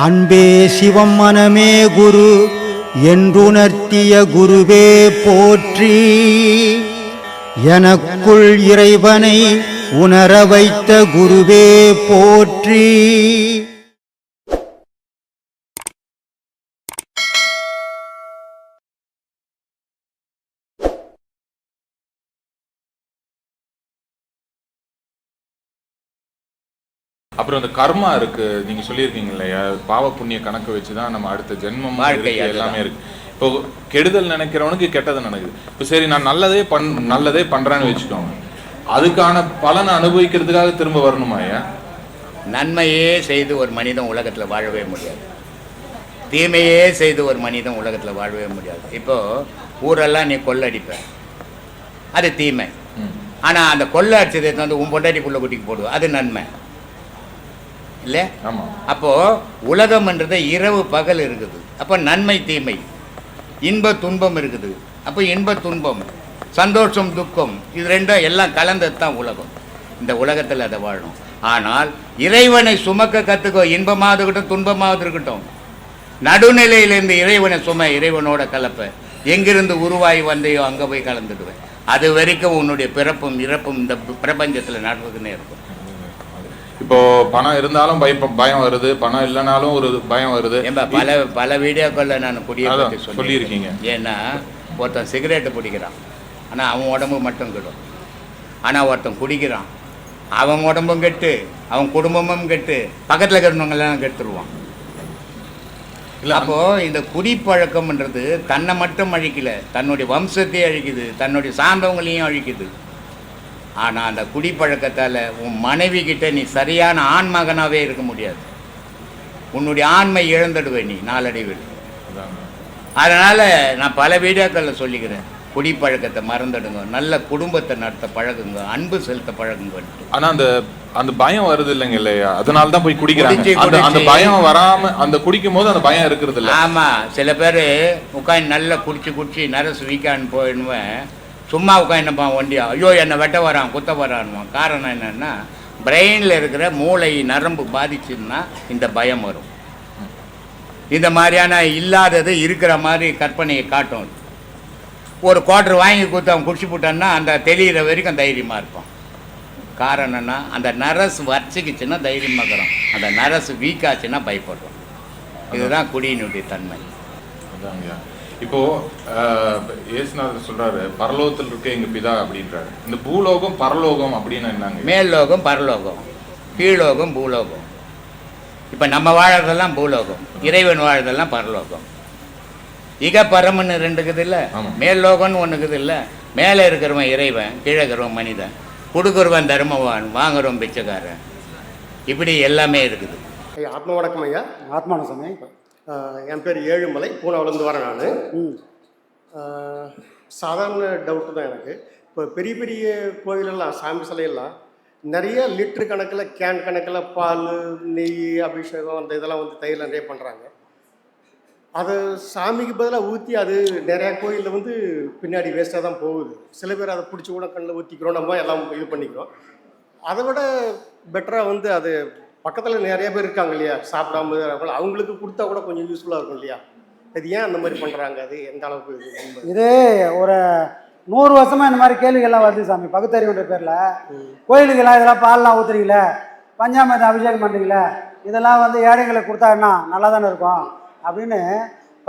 அன்பே சிவம் மனமே குரு என்றுணர்த்திய குருவே போற்றி. எனக்குள் இறைவனை உணர வைத்த குருவே போற்றி. அப்புறம் அந்த கர்மா இருக்கு, நீங்க சொல்லியிருக்கீங்க இல்லையா, பாவ புண்ணிய கணக்கு வச்சுதான் நம்ம அடுத்த ஜென்மம் எல்லாமே இருக்கு. இப்போ கெடுதல் நினைக்கிறவனுக்கு கெட்டது நடக்குது. இப்போ சரி, நான் நல்லதே பண்றேன்னு வச்சுக்கோங்க, அதுக்கான பலனை அனுபவிக்கிறதுக்காக திரும்ப வரணுமா ஐயா? நன்மையே செய்து ஒரு மனிதன் உலகத்தில் வாழவே முடியாது, தீமையே செய்து ஒரு மனிதன் உலகத்தில் வாழவே முடியாது. இப்போ ஊரெல்லாம் நீ கொள்ளடிப்ப, அது தீமை. ஆனால் அந்த கொள்ளை அடிச்சதை வந்து உன் பொண்டாட்டி புள்ள குட்டிக்கு போடுவோம், அது நன்மை இல்லை? அப்போ உலகம்ன்றது இரவு பகல் இருக்குது. அப்போ நன்மை தீமை, இன்ப துன்பம் இருக்குது. அப்போ இன்ப துன்பம், சந்தோஷம் துக்கம், இது ரெண்டும் எல்லாம் கலந்தது தான் உலகம். இந்த உலகத்தில் அதை வாழணும். ஆனால் இறைவனை சுமக்க கற்றுக்கோ. இன்பமாவது இருக்கட்டும், துன்பமாவது இருக்கட்டும், நடுநிலையிலேருந்து இறைவனை சும, இறைவனோட கலப்பை. எங்கிருந்து உருவாகி வந்தையோ அங்கே போய் கலந்துடுவேன். அது வரைக்கும் உன்னுடைய பிறப்பும் இறப்பும் இந்த பிரபஞ்சத்தில் நடக்குதுன்னே இருக்கும். இப்போ பணம் இருந்தாலும் பயம் வருது, பணம் இல்லைனாலும் ஒரு பயம் வருது. பல வீடியோக்களில் நான் குடியை சொல்லியிருக்கீங்க. ஏன்னா ஒருத்தன் சிகரெட்டு பிடிக்கிறான், ஆனால் அவன் உடம்பு மட்டும் கெடும். ஆனால் ஒருத்தன் குடிக்கிறான், அவன் உடம்பும் கெட்டு, அவன் குடும்பமும் கெட்டு, பக்கத்தில் இருக்கிறவங்கெல்லாம் கெடுத்துருவான். அப்போது இந்த குடிப்பழக்கம்ன்றது தன்னை மட்டும் அழிக்கல, தன்னுடைய வம்சத்தையும் அழிக்குது, தன்னுடைய சார்ந்தவங்களையும் அழிக்குது. ஆனால் அந்த குடிப்பழக்கத்தால் உன் மனைவி கிட்ட நீ சரியான ஆண் மகனாகவே இருக்க முடியாது. உன்னுடைய ஆண்மை இழந்துடுவேன் நீ நாளடைவில். அதனால் நான் பல வீடியோக்களில் சொல்லிக்கிறேன், குடிப்பழக்கத்தை மறந்துடுங்க, நல்ல குடும்பத்தை நடத்த பழகுங்க, அன்பு செலுத்த பழகுங்க. ஆனால் அந்த பயம் வருது இல்லைங்க இல்லையா, அதனால தான் போய் குடிக்கிறாங்க. அந்த பயம் வராம அந்த குடிக்கும் போது அந்த பயம் இருக்கிறது இல்லை. ஆமாம், சில பேர் உட்காந்து நல்லா குடிச்சு நரசு வீக்கான்னு போயிடுவேன், சும்மா உட்காந்துப்பான் ஒண்டியா, ஐயோ என்னை வெட்ட வரான் குத்த வரான்வான். காரணம் என்னென்னா பிரெயினில் இருக்கிற மூளை நரம்பு பாதிச்சுன்னா இந்த பயம் வரும். இந்த மாதிரியான இல்லாதது இருக்கிற மாதிரி கற்பனையை காட்டும். ஒரு குவார்டர் வாங்கி கொடுத்து அவன் குடிச்சு போட்டான்னா அந்த தெளிகிற வரைக்கும் தைரியமாக இருப்பான். காரணம்னா அந்த நரசு வச்சுக்குச்சுன்னா தைரியமாக இருக்கிறோம், அந்த நரசு வீக்காச்சுன்னா பயப்படுறோம். இதுதான் குடியினுடைய தன்மை. இப்போ இயேசுநாதர் சொல்றாரு, பரலோகத்தில் இருக்க எங்க பிதா அப்படின்றாரு. இந்த பூலோகம் பரலோகம் அப்படின்னு என்னங்க? மேல்லோகம் பரலோகம், கீழோகம் பூலோகம். இப்போ நம்ம வாழறதெல்லாம் பூலோகம், இறைவன் வாழறதெல்லாம் பரலோகம். இக பரமன்னு ரெண்டு இருக்குது இல்லை, மேல்லோகம்னு ஒன்று இருக்குது இல்லை. மேலே இருக்கிறவன் இறைவன், கீழே இருக்கிறவன் மனிதன், கொடுக்குறவன் தர்மவான், வாங்குறவன் பிச்சைக்காரன், இப்படி எல்லாமே இருக்குது. ஐயா ஆத்மா வணக்கம் ஐயா. ஆத்மான சாமி. என் பேர் ஏழுமலை, பூனாவிலேருந்து வரேன் நான். சாதாரண டவுட்டு தான் எனக்கு. இப்போ பெரிய பெரிய கோயிலெல்லாம் சாமி சிலையெல்லாம் நிறைய லிட்டரு கணக்கில் கேன் கணக்கில் பால் நெய் அபிஷேகம் அந்த இதெல்லாம் வந்து தயிர் நிறைய பண்ணுறாங்க. அதை சாமிக்கு பதிலாக ஊற்றி அது நிறையா கோயிலில் வந்து பின்னாடி வேஸ்ட்டாக தான் போகுது. சில பேர் அதை பிடிச்சி கூட கண்ணில் ஊற்றிக்கிறோம், நம்ம எல்லாம் இது பண்ணிக்கிறோம். அதை விட பெட்டராக வந்து அது பக்கத்தில் நிறைய பேர் இருக்காங்க இல்லையா, சாப்பிடாம அவங்களுக்கு கொடுத்தா கூட கொஞ்சம் யூஸ்ஃபுல்லாக இருக்கும் இல்லையா. அது ஏன் அந்த மாதிரி பண்ணுறாங்க, அது எந்த அளவுக்கு? இது ஒரு 100 வருஷமாக இந்த மாதிரி கேள்விகள்லாம் வருது சாமி. பகுத்தறிவுன்ற பேரில் கோயிலுக்கெல்லாம் இதெல்லாம் பால்லாம் ஊற்றுறீங்களே, பஞ்சாமிரதம் அபிஷேகம் பண்ணுறீங்களே, இதெல்லாம் வந்து ஏழைங்களுக்கு கொடுத்தாருன்னா நல்லா தானே இருக்கும் அப்படின்னு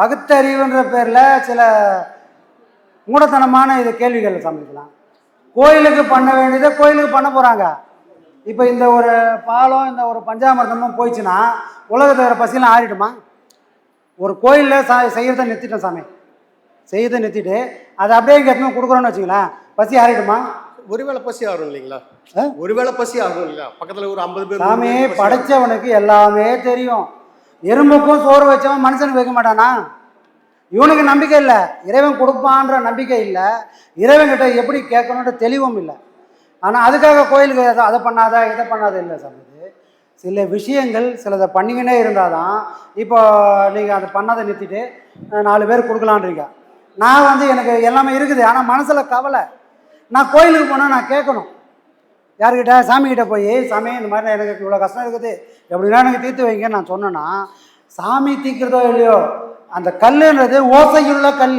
பகுத்தறிவுன்ற பேரில் சில மூடத்தனமான இது கேள்விகள் சாமிக்கலாம். கோயிலுக்கு பண்ண வேண்டியதை கோயிலுக்கு பண்ண போகிறாங்க. இப்போ இந்த ஒரு பாலம், இந்த ஒரு பஞ்சாமிரதமும் போயிடுச்சுன்னா உலகத்தை வேறு பசியெல்லாம் ஆறிடுமா? ஒரு கோயிலில் செய்கிறத நிறுத்திட்டோம் சாமி, செய்கிறத நிறுத்திட்டு அதை அப்படியே இங்கே எடுத்து கொடுக்குறோன்னு வச்சுங்களேன், பசி ஆறிடுமா? ஒருவேளை பசி ஆகும் இல்லைங்களா, ஒருவேளை பசி ஆகும் இல்லையா. பக்கத்தில் ஒரு 50 பேர். சாமி படைச்சவனுக்கு எல்லாமே தெரியும். எறும்புக்கும் சோறு வச்சவன் மனுஷனுக்கு வைக்க மாட்டானா? இவனுக்கு நம்பிக்கை இல்லை, இறைவன் கொடுப்பான்ற நம்பிக்கை இல்லை, இறைவன்கிட்ட எப்படி கேட்கணுன்ற தெளிவும் இல்லை. ஆனால் அதுக்காக கோயிலுக்கு அதை பண்ணாத இதை பண்ணாத இல்லை சார். இது சில விஷயங்கள் சிலதை பண்ணிக்கினே இருந்தால் தான். இப்போ நீங்கள் அதை பண்ணாத நிறுத்திட்டு 4 பேர் கொடுக்கலான்றீங்க. நான் வந்து எனக்கு எல்லாமே இருக்குது, ஆனால் மனசில் கவலை. நான் கோயிலுக்கு போனால் நான் கேட்கணும், யார்கிட்ட? சாமிக்கிட்ட போய், சாமி இந்த மாதிரி எனக்கு இவ்வளோ கஷ்டம் இருக்குது, எப்படின்னா எனக்கு தீர்த்து வைங்க நான் சொன்னேன்னா சாமி தீக்கிறதோ இல்லையோ, அந்த கல்லுன்றது ஓசையுள்ள கல்,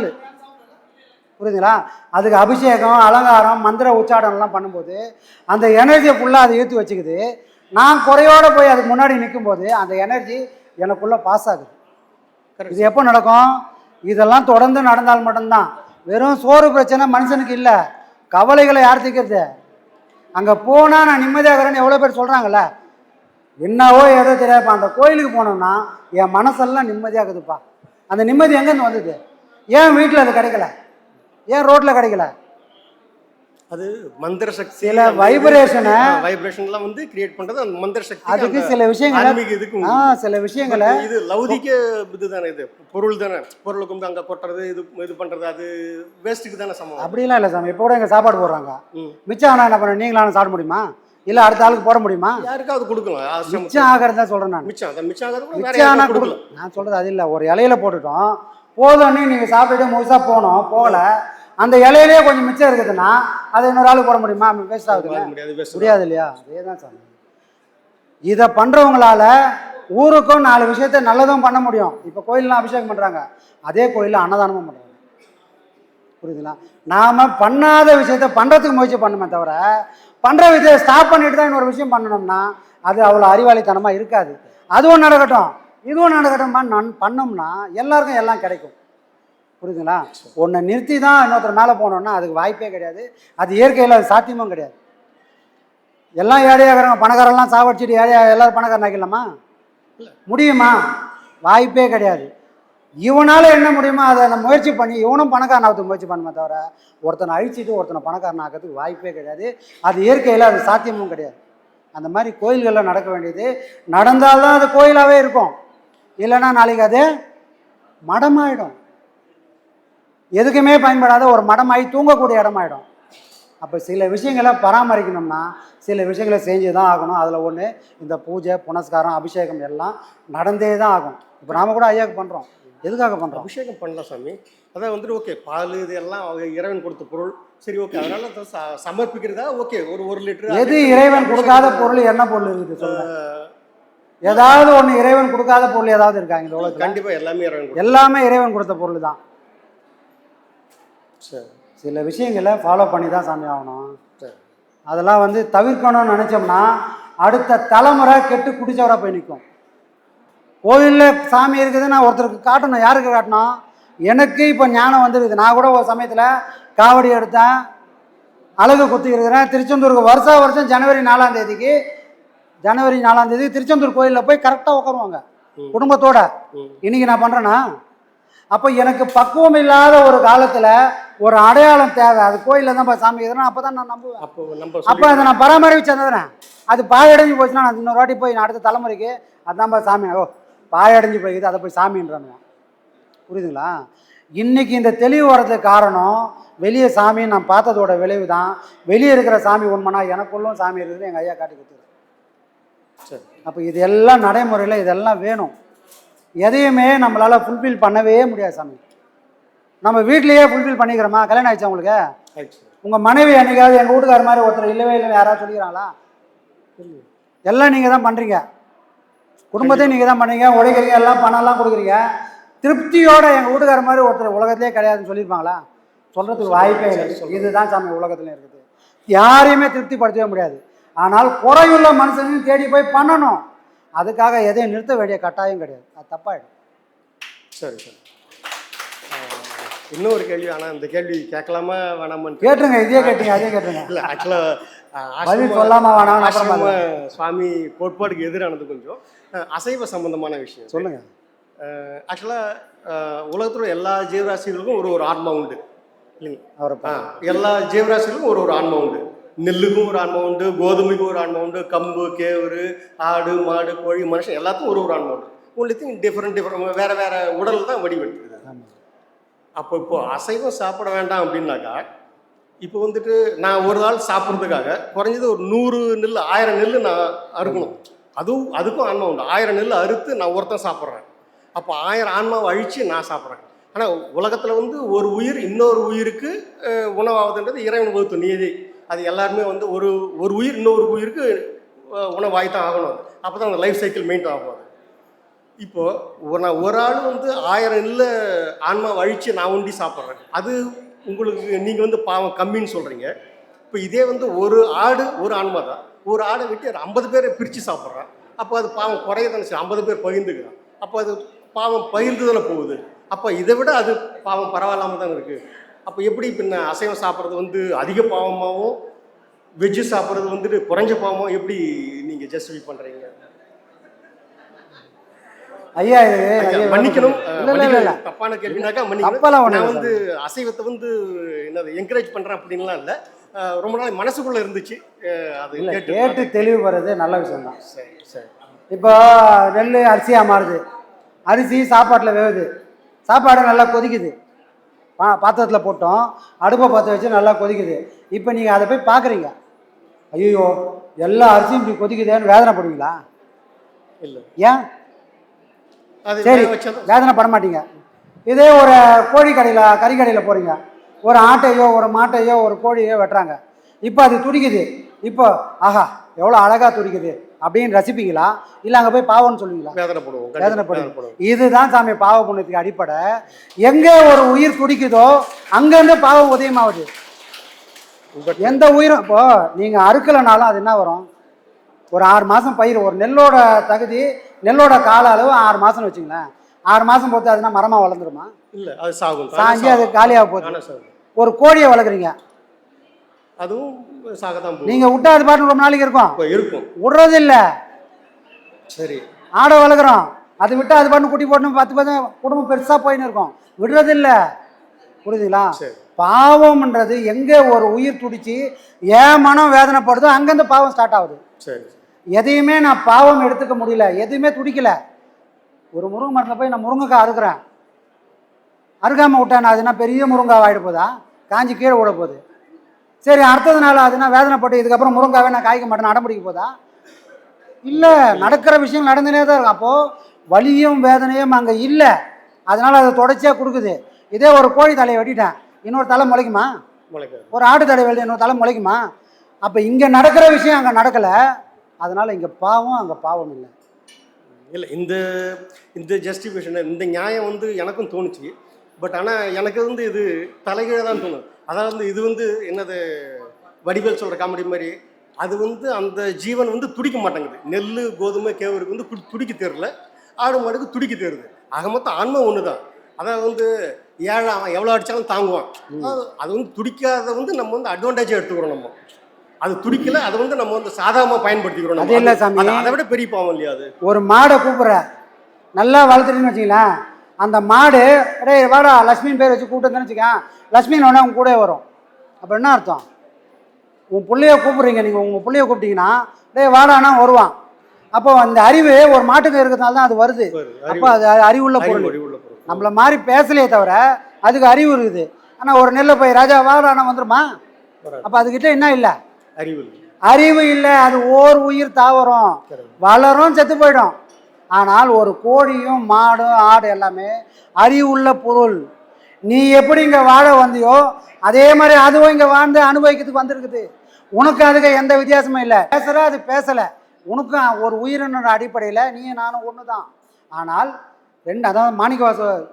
புரியுதுங்களா? அதுக்கு அபிஷேகம், அலங்காரம், மந்திர உச்சாடனம்லாம் பண்ணும்போது அந்த எனர்ஜியை ஃபுல்லாக அதை ஈர்த்து வச்சுக்குது. நான் குறையோடு போய் அதுக்கு முன்னாடி நிற்கும்போது அந்த எனர்ஜி எனக்குள்ளே பாஸ் ஆகுது. இது எப்போ நடக்கும்? இதெல்லாம் தொடர்ந்து நடந்தால் மட்டும்தான். வெறும் சோறு பிரச்சனை மனுஷனுக்கு இல்லை, கவலைகளை யார் தீர்க்கிறது? அங்கே போனால் நான் நிம்மதியாகிறேன்னு எவ்வளோ பேர் சொல்கிறாங்கல்ல. என்னவோ ஏதோ தெரியாதுப்பா, அந்த கோயிலுக்கு போனோம்னா என் மனசெல்லாம் நிம்மதியாகுதுப்பா. அந்த நிம்மதி எங்கேருந்து வந்தது? ஏன் வீட்டில் அது கிடைக்கல? ஏன் ரோட்டில் கிடைக்கல? அது மந்திர சக்தி, சில வைப்ரேஷன்லாம் வந்து கிரியேட் பண்றது அந்த மந்திர சக்தி. அதுக்கு சில விஷயங்களை சில விஷயங்களை இது லௌகிக இதுதானே, இது பொருள் தானே, பொருளுக்கு வந்து அங்கே கொட்டுறது, இது பண்றது, அது வேஸ்ட்டுக்கு தானே சமம். அப்படிலாம் இல்லை சாமி. இப்போ கூட எங்கள் சாப்பாடு போடுறாங்க, மிச்சம் ஆனால் என்ன பண்ண, நீங்களான சாப்பிட முடியுமா? இல்லை அடுத்த ஆளுக்கு போட முடியுமா? யாருக்காவது கொடுக்கலாம். மிச்சம் ஆகிறது தான் சொல்கிறேன் நான். மிச்சம் ஆனால் கொடுக்கலாம். நான் சொல்கிறது அது இல்லை. ஒரு இலையில போட்டுட்டோம், போதும்னு நீங்கள் சாப்பிட்டுட்டு முழுசாக போனோம், போகல, அந்த இலையிலே கொஞ்சம் மிச்சம் இருக்குதுன்னா அதை இன்னொரு ஆளுக்கு போட முடியுமா? வேஸ்ட் ஆகுது, முடியாது இல்லையா? அதே தான் சாமி. இதை பண்ணுறவங்களால ஊருக்கும் 4 விஷயத்த நல்லதும் பண்ண முடியும். இப்போ கோயிலெலாம் அபிஷேகம் பண்ணுறாங்க, அதே கோயிலில் அன்னதானமும் பண்ணுறாங்க, புரியுதுங்களா? நாம் பண்ணாத விஷயத்த பண்ணுறதுக்கு முயற்சி பண்ணுமே தவிர, பண்ணுற விஷயத்தை ஸ்டாப் பண்ணிட்டு தான் இன்னொரு விஷயம் பண்ணணும்னா அது அவ்வளோ அறிவாளித்தனமாக இருக்காது. அதுவும் நடக்கட்டும், இதுவும் நடக்கட்டும் பண்ணோம்னா எல்லாருக்கும் எல்லாம் கிடைக்கும், புரியுதுங்களா? ஒன்றை நிறுத்தி தான் இன்னொருத்தர் மேலே போனோம்னா அதுக்கு வாய்ப்பே கிடையாது. அது இயற்கையில் அது சாத்தியமும் கிடையாது. எல்லாம் ஏழையாகிறாங்க, பணக்காரெல்லாம் சாவடிச்சிட்டு ஏழையா எல்லாரும் பணக்காரன் ஆக்கிடலாமா? முடியுமா? வாய்ப்பே கிடையாது. இவனால் என்ன முடியுமோ அதை அந்த முயற்சி பண்ணி இவனும் பணக்காரன் ஆகிறதுக்கு முயற்சி பண்ணுமே தவிர ஒருத்தனை அழிச்சிட்டு ஒருத்தனை பணக்காரன் ஆக்கிறதுக்கு வாய்ப்பே கிடையாது. அது இயற்கையில் அது சாத்தியமும் கிடையாது. அந்த மாதிரி கோயில்களில் நடக்க வேண்டியது நடந்தால்தான் அது கோயிலாகவே இருக்கும், இல்லைன்னா நாளைக்கு அது மடமாயிடும், எதுக்குமே பயன்படாத ஒரு மடமாகி தூங்கக்கூடிய இடமாயிடும். அப்போ சில விஷயங்களை பராமரிக்கணும்னா சில விஷயங்களை செஞ்சு தான் ஆகணும். அதில் ஒன்று இந்த பூஜை, புனஸ்காரம், அபிஷேகம் எல்லாம் நடந்தே தான் ஆகும். இப்போ நாம் கூட ஐயாவுக்கு பண்ணுறோம், எதுக்காக பண்ணுறோம்? அபிஷேகம் பண்ணலாம் சாமி. அதான் வந்துட்டு ஓகே, பால் இது எல்லாம் இறைவன் கொடுத்த பொருள், சரி ஓகே, அதனால சமர்ப்பிக்கிறதா ஓகே. ஒரு லிட்டர் எது இறைவன் கொடுக்காத பொருள் என்ன பொருள் இருக்குது சொல்லுங்க? ஏதாவது ஒன்று இறைவன் கொடுக்காத பொருள் ஏதாவது இருக்காங்க இந்த உலகத்தில்? கண்டிப்பாக எல்லாமே இறைவன் கொடுத்த பொருள் தான். சில விஷயங்களை ஃபாலோ பண்ணி தான் சாமி ஆகணும். அதெல்லாம் வந்து தவிர்க்கணும்னு நினச்சோம்னா அடுத்த தலைமுறை கெட்டு குடிச்சவராக போய் நிற்கும். கோயிலில் சாமி இருக்குது, நான் ஒருத்தருக்கு காட்டணும். யாருக்கு காட்டணும்? எனக்கு இப்போ ஞானம் வந்துருக்குது. நான் கூட ஒரு சமயத்தில் காவடி எடுத்தேன், அழகு குத்திருக்கிறேன். திருச்செந்தூருக்கு வருஷம் ஜனவரி 4ஆம் தேதி திருச்செந்தூர் கோயிலில் போய் கரெக்டாக உட்காருவாங்க குடும்பத்தோட. இன்னைக்கு நான் பண்ணுறேன்னா, அப்போ எனக்கு பக்குவம் இல்லாத ஒரு காலத்தில் ஒரு அடையாளம் தேவை. அது கோயிலில் தான் சாமி எதுனா அப்போ தான் நான் நம்புவேன். அப்போ அதை நான் பராமரிச்சேன். அது பாயடைஞ்சு போச்சுன்னா நான் இன்னொரு வாட்டி போய் நான் அடுத்த தலைமுறைக்கு அதுதான்ப்பா சாமி, ஓ பாயடைஞ்சு போய்க்குது, அதை போய் சாமின்றானுங்க, புரியுதுங்களா? இன்னைக்கு இந்த தெளிவு வர்றதுக்கு காரணம் வெளியே சாமியை நான் பார்த்ததோட விளைவு தான். வெளியே இருக்கிற சாமி உண்மைனா எனக்குள்ளும் சாமி இருக்குது, எங்கள் ஐயா காட்டி கொடுத்துரு. சரி, அப்போ இது எல்லாம் நடைமுறையில் இதெல்லாம் வேணும். எதையுமே நம்மளால் ஃபுல்ஃபில் பண்ணவே முடியாது சாமி. நம்ம வீட்லேயே ஃபுல்ஃபில் பண்ணிக்கிறோமா? கல்யாணம் ஆயிடுச்சா உங்களுக்கு? உங்கள் மனைவி என்னைக்காவது எங்கள் வீட்டுக்கார மாதிரி ஒருத்தர் இல்லவே இல்லை யாராவது சொல்லிக்கிறாங்களா? எல்லாம் நீங்கள் தான் பண்ணுறீங்க, குடும்பத்தையும் நீங்கள் தான் பண்ணுறீங்க, உழைக்கிறீங்க, எல்லாம் பணம்லாம் கொடுக்குறீங்க. திருப்தியோட எங்கள் வீட்டுக்கார மாதிரி ஒருத்தர் உலகத்திலே கிடையாதுன்னு சொல்லியிருப்பாங்களா? சொல்கிறதுக்கு வாய்ப்பே இல்லை. இதுதான் சாமி உலகத்துல இருக்குது. யாரையுமே திருப்திப்படுத்தவே முடியாது. ஆனால் குறையுள்ள மனுஷனையும் தேடி போய் பண்ணணும். அதுக்காக எதையும் நிறுத்த வேண்டிய கட்டாயம் கிடையாது, அது தப்பாயிடும். சரி சரி, இன்னொரு கேள்வி. ஆனால் இந்த கேள்வி கேட்கலாமா வேணாமான்னு கேட்டுருங்க. இதே கேட்டீங்க, அதே கேட்டுருங்க. இல்லை ஆக்சுவலாக பதில் சொல்லாமா வேணாம். சுவாமி கோட்பாடுக்கு எதிரானது கொஞ்சம் அசைவ சம்பந்தமான விஷயம் சொல்லுங்க. ஆக்சுவலாக உலகத்தில் எல்லா ஜீவராசிகளுக்கும் ஒரு ஆன்மா உண்டு இல்லைங்க? எல்லா ஜீவராசிகளுக்கும் ஒரு ஆன்மா உண்டு. நெல்லுக்கும் ஒரு ஆன்மா உண்டு, கோதுமைக்கும் ஒரு ஆன்மா உண்டு, கம்பு, கேவுரு, ஆடு, மாடு, கோழி, மனுஷன் எல்லாத்துக்கும் ஒரு ஆன்மா உண்டு. ஒன்லித்திங் டிஃப்ரெண்ட் வேற வேற உடல் தான் வடிவெடுக்குது. இப்போ அசைவம் சாப்பிட வேண்டாம் அப்படின்னாக்கா, இப்போ வந்துட்டு நான் ஒரு நாள் சாப்பிட்றதுக்காக குறைஞ்சது ஒரு 100 நெல் 1000 நெல் நான் அறுக்கணும். அதுக்கும் ஆன்மா உண்டு. 1000 நெல் அறுத்து நான் ஒருத்தன் சாப்பிட்றேன். அப்போ 1000 ஆன்மாவை அழித்து நான் சாப்பிட்றேன். ஆனால் உலகத்தில் வந்து ஒரு உயிர் இன்னொரு உயிருக்கு உணவாகுதுன்றது இறைவன் வகுத்த நீதி. அது எல்லாருமே வந்து ஒரு உயிர் இன்னொரு உயிருக்கு உணவாய் தான் ஆகணும். அப்போ தான் அந்த லைஃப் சைக்கிள் மெயின்டைன் ஆகும். இப்போ நான் ஒரு ஆள் வந்து 1000 இல்லை ஆன்மா அழித்து நான் ஒண்டி சாப்பிட்றேன், அது உங்களுக்கு நீங்கள் வந்து பாவம் கம்மின்னு சொல்கிறீங்க. இப்போ இதே வந்து ஒரு ஆடு ஒரு ஆன்மா தான், ஒரு ஆடை விட்டு 50 பேரை பிரித்து சாப்பிட்றான், அப்போ அது பாவம் குறைய தானே செய்யும். 50 பேர் பகிர்ந்துக்கிறான், அப்போ அது பாவம் பகிர்ந்து தானே போகுது. அப்போ இதை விட அது பாவம் பரவாயில்லாமல் தானே இருக்குது. அப்போ எப்படி பின்ன அசைவம் சாப்பிட்றது வந்து அதிக பாவமாகவும் வெஜ்ஜு சாப்பிட்றது வந்துட்டு குறைஞ்ச பாவமாக எப்படி நீங்கள் ஜஸ்டிஃபை பண்ணுறீங்க? ஐயா இது மன்னிக்கணும், இல்ல தப்பான கேள்வினாக்கா தப்பெல்லாம் மன்னிக்கணும். ஒண்ணும் நான் இல்ல வந்து அசைவத்தை வந்து என்னது என்கரேஜ் பண்ணுறேன் அப்படின்லாம் இல்லை, ரொம்ப நாள் மனசுக்குள்ளே இருந்துச்சு, அது இல்லை கேட்டு கேட்டு தெளிவு வர்றது நல்ல விஷயம்தான். சரி சரி. இப்போ நெல் அரிசியாக மாறுது, அரிசி சாப்பாட்டில் வேகுது, சாப்பாடு நல்லா கொதிக்குது, பாத்திரத்தில் போட்டோம், அடுப்பை பற்ற வச்சு நல்லா கொதிக்குது. இப்போ நீங்கள் அதை போய் பார்க்குறீங்க, ஐயோ எல்லா அரிசியும் இப்படி கொதிக்குதேன்னு வேதனைப்படுவீங்களா? இல்லை, ஏன்? அது சரி, வச்சது வேதனை பட மாட்டீங்க. இதே ஒரு கோழி கடையில் கறி கடையில் போகிறீங்க, ஒரு ஆட்டையோ ஒரு மாட்டையோ ஒரு கோழியோ வெட்டுறாங்க, இப்போ அது துடிக்குது, இப்போ ஆஹா எவ்வளோ அழகாக துடிக்குது அப்படின்னு ரசிப்பீங்களா? இல்லை அங்கே போய் பாவம்னு சொல்லுவீங்களா? வேதனைப்படுவோம், வேதனைப்படுவோம். இதுதான் சாமி பாவ புண்ணியத்துக்கு அடிப்படை. எங்கே ஒரு உயிர் துடிக்குதோ அங்கேருந்து பாவம் உதயமாகுது. எந்த உயிரும் இப்போ நீங்கள் அறுக்கலைனாலும் அது என்ன வரும்? ஒரு 6 மாதம் பயிர், ஒரு நெல்லோட தகுதி நெல்லோட கால அளவு 6 மாதம்னு வச்சுங்களேன். 6 மாதம் பொறுத்து அதுனா மரமாக வளர்ந்துருமா? இல்லை, அது சாகும், சாஞ்சி அது காலியாக போகுது. ஒரு கோழியை வளர்க்குறீங்க, அதுவும் சாகத்தான் போகும். நீங்கள் விட்டா அது பாட்டு ரொம்ப நாளைக்கு இருக்கும், இருக்கும், விடுறது இல்லை. சரி, ஆடை வளர்க்குறோம், அது விட்டால் அது பாட்டு குட்டி போட்டு 10 குடும்பம் பெருசாக போயின்னு இருக்கும், விடுறது இல்லை. புரியுதுங்களா? பாவம்ன்றது எங்கே ஒரு உயிர் துடிச்சு ஏன் மனம் வேதனைப்படுதோ அங்கேருந்து பாவம் ஸ்டார்ட் ஆகுது. சரி, எதையுமே நான் பாவம் எடுத்துக்க முடியல, எதுவுமே துடிக்கல. ஒரு முருங்கை மரத்தில் போய் நான் முருங்கைக்காய் அறுக்கிறேன், அறுக்காமல் விட்டேன், அதுனா பெரிய முருங்காய் ஆகிட போதா? காஞ்சி கீழே விட போகுது. சரி, அடுத்ததுனால அதுனா வேதனைப்பட்டு இதுக்கப்புறம் முருங்காவே நான் காய்க்க மாட்டேன்னு அடம்பிடிக்க போதா? இல்லை, நடக்கிற விஷயம் நடந்துனே தான் இருக்கும். அப்போது வலியும் வேதனையும் அங்கே இல்லை, அதனால் அதை தொடர்ச்சியாக கொடுக்குது. இதே ஒரு கோழி தலையை வெட்டிட்டேன், இன்னொரு தலை முளைக்குமா? ஒரு ஆடு தலை வெட்டி இன்னொரு தலை முளைக்குமா? அப்போ இங்கே நடக்கிற விஷயம் அங்கே நடக்கலை, அதனால் இங்கே பாவம் அங்கே பாவம் இல்லை. இல்லை, இந்த ஜஸ்டிஃபிகேஷன், இந்த நியாயம் வந்து எனக்கும் தோணுச்சு. பட் ஆனால் எனக்கு வந்து இது தலைகீழ தான் தோணும். அதாவது இது வந்து என்னது வடிவேல் சொல்கிற காமெடி மாதிரி, அது வந்து அந்த ஜீவன் வந்து துடிக்க மாட்டேங்குது. நெல் கோதுமை கேவருக்கு வந்து துடிக்க தேரல, ஆடு மாடுக்கு துடிக்க தேருது. ஆக மொத்தம் ஆன்மை ஒன்று தான். அதாவது வந்து ஏழை அவன் எவ்வளோ அடித்தாலும் தாங்குவான். அது வந்து துடிக்காத வந்து நம்ம வந்து அட்வான்டேஜாக எடுத்துக்கிறோம். நம்ம அது துடிக்கல, அதை வந்து நம்ம வந்து சாதாரணமாக பயன்படுத்திக்கிறோம். அது இல்லை சாமி, அதை விட பெரிய பாவம் இல்லையா அது? ஒரு மாடை கூப்பிட்ற, நல்லா வளர்த்துட்டுன்னு வச்சிங்களேன், அந்த மாடு டே வாடா லக்ஷ்மின்னு பேர் வச்சு கூப்பிட்டுன்னு வச்சுக்கேன், லக்ஷ்மின்னு உடனே உங்க கூட வரும். அப்போ என்ன அர்த்தம்? உன் பிள்ளைய கூப்பிட்றீங்க, நீங்கள் உங்கள் பிள்ளைய கூப்பிட்டீங்கன்னா டே வாடானா வருவான். அப்போ அந்த அறிவு ஒரு மாட்டுக்கு இருக்கிறதுனால தான் அது வருது. அப்போ அது அறிவுள்ள பொருள். நம்மளை மாதிரி பேசலையே தவிர அதுக்கு அறிவு இருக்குது. ஆனால் ஒரு நெல்லை போய் ராஜா வாடானா வந்துருமா? அப்போ அதுக்கிட்ட என்ன இல்லை? அறிவு இல்லை. அது ஓர் உயிர் தாவரம், வளரும், செத்து போயிடும். ஆனால் ஒரு கோழியும் மாடும் ஆடு எல்லாமே அறிவுள்ள பொருள். நீ எப்படி இங்கே வாழ வந்தியோ அதே மாதிரி அதுவும் இங்கே வாழ்ந்து அனுபவிக்கிறதுக்கு வந்திருக்குது. உனக்கு அதுக்கு எந்த வித்தியாசமும் இல்லை. பேசுகிற அது பேசலை, உனக்கும் ஒரு உயிரினோட அடிப்படையில் நீயும் நானும் ஒன்று தான். ஆனால் அதாவது மாணிக்கவாசகர்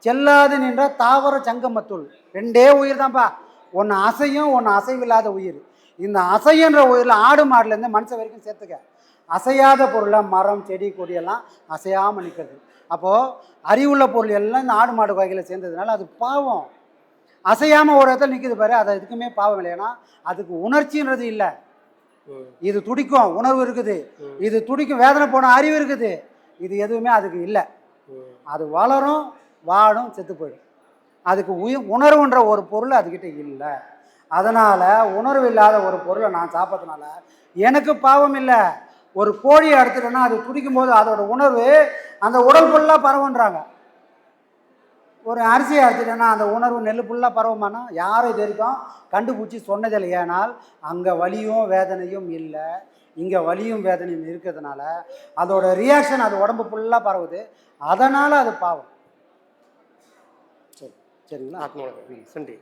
செல்லாது நின்ற தாவர சங்கமத்துள், 2 உயிர் தான்ப்பா, ஒன்று அசையும் ஒன்று அசைவில்லாத உயிர். இந்த அசைன்ற உயிரில் ஆடு மாடுலேருந்து மனுஷன் வரைக்கும் சேர்த்துக்க. அசையாத பொருளை மரம் செடி கொடியெல்லாம் அசையாமல் நிற்கிறது. அப்போது அறிவுள்ள பொருள் எல்லாம் இந்த ஆடு மாடு வகையில் சேர்ந்ததுனால அது பாவம். அசையாமல் ஒரு இடத்துல நிற்கிது பாரு, அது எதுக்குமே பாவம் இல்லைன்னா அதுக்கு உணர்ச்சின்றது இல்லை. இது துடிக்கும், உணர்வு இருக்குது, இது துடிக்கும், வேதனை போன அறிவு இருக்குது, இது எதுவுமே அதுக்கு இல்லை. அது வளரும், வாடும், செத்து போயிடும். அதுக்கு உணர்வுன்ற ஒரு பொருள் அதுக்கிட்ட இல்லை. அதனால் உணர்வு இல்லாத ஒரு பொருளை நான் சாப்பிட்றதுனால எனக்கு பாவம் இல்லை. ஒரு கோழியை எடுத்துட்டோன்னா அது துடிக்கும் போது அதோட உணர்வு அந்த உடல் ஃபுல்லாக பரவுன்றாங்க. ஒரு அரிசியை எடுத்துட்டோன்னா அந்த உணர்வு நெல் ஃபுல்லாக பரவுமானா யாரும் இது வரைக்கும் கண்டுபிடிச்சி சொன்னதில்லை. ஏனால் அங்கே வலியும் வேதனையும் இல்லை, இங்கே வலியும் வேதனையும் இருக்கிறதுனால அதோட ரியாக்ஷன் அது உடம்பு ஃபுல்லாக பரவுது, அதனால் அது பாவம். சரிங்களா? ஆத்மா நன்றி.